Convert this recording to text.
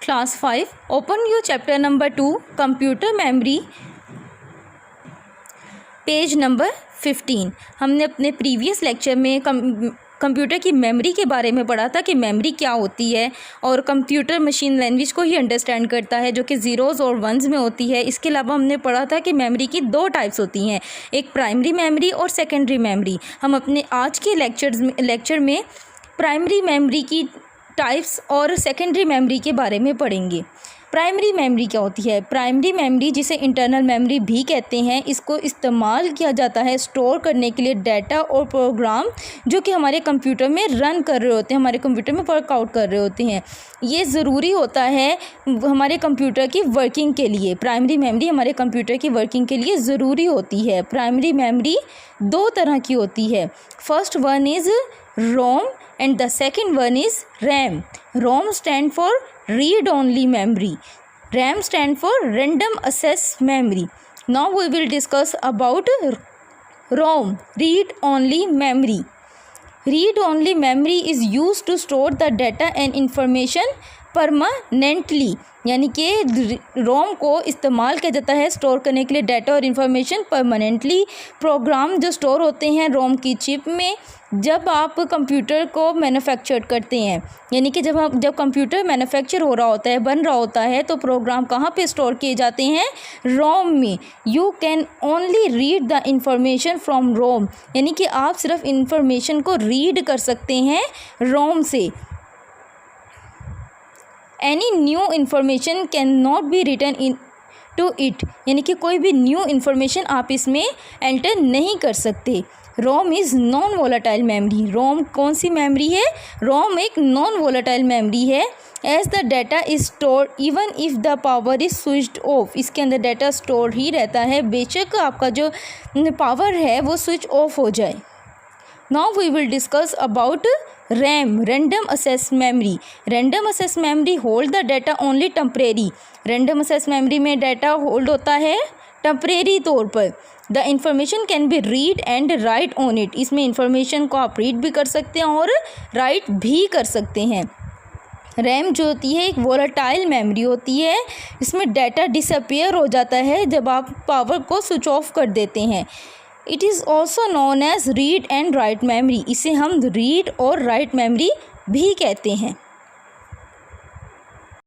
Class 5 open you chapter number 2 computer memory page number 15। हमने अपने previous lecture में computer की मेमोरी के बारे में पढ़ा था कि मेमोरी क्या होती है और कंप्यूटर मशीन लैंग्वेज को ही अंडरस्टैंड करता है जो कि ज़ीरोज़ और वंस में होती है। इसके अलावा हमने पढ़ा था कि मेमोरी की दो टाइप्स होती हैं, एक प्राइमरी मेमोरी और सेकेंडरी मेमोरी। हम अपने आज के लेक्चर में प्राइमरी मेमोरी की टाइप्स और सेकेंडरी मेमोरी के बारे में पढ़ेंगे। प्राइमरी मेमोरी क्या होती है? प्राइमरी मेमोरी जिसे इंटरनल मेमोरी भी कहते हैं, इसको इस्तेमाल किया जाता है स्टोर करने के लिए डाटा और प्रोग्राम जो कि हमारे कंप्यूटर में रन कर रहे होते हैं, हमारे कंप्यूटर में वर्कआउट कर रहे होते हैं। ये ज़रूरी होता है हमारे कंप्यूटर की वर्किंग के लिए। प्राइमरी मेमोरी हमारे कंप्यूटर की वर्किंग के लिए ज़रूरी होती है। प्राइमरी मेमोरी दो तरह की होती है। First one is ROM and the second one is RAM. ROM stand for read only memory. RAM stand for random access memory. Now we will discuss about ROM, read only memory. Read only memory is used to store the data and information permanently, यानी कि रोम को इस्तेमाल किया जाता है store करने के लिए डाटा और इन्फॉर्मेशन परमानेंटली। प्रोग्राम जो स्टोर होते हैं रोम की चिप में जब आप कंप्यूटर को मैन्युफैक्चर करते हैं, यानी कि जब कंप्यूटर मैन्युफैक्चर हो रहा होता है, बन रहा होता है, तो प्रोग्राम कहाँ पे स्टोर किए जाते हैं? रोम में। You can only read the information from Rome, यानी कि आप सिर्फ इंफॉर्मेशन को रीड कर सकते हैं रोम से। Any new information can not be written in to it, यानी कि कोई भी न्यू इन्फॉर्मेशन आप इसमें एंटर नहीं कर सकते। ROM is non volatile memory. ROM कौन सी मेमोरी है? रोम एक नॉन वोलेटाइल मेमोरी है। As the data is stored even if the power is switched off, इसके अंदर डाटा स्टोर ही रहता है बेशक आपका जो पावर है वो स्विच ऑफ हो जाए। Now we will discuss about RAM, random access memory. Random access memory hold the data only temporary. Random access memory में डाटा होल्ड होता है टेम्परेरी तौर पर। The information can be read and write on it. इसमें information को आप read भी कर सकते हैं और राइट भी कर सकते हैं। रैम जो होती है एक वोलेटाइल मेमोरी होती है, इसमें डाटा डिसअपियर हो जाता है जब आप पावर को स्विच ऑफ कर देते हैं। It is also known as read and write memory, इसे हम रीड और राइट मेमोरी भी कहते हैं।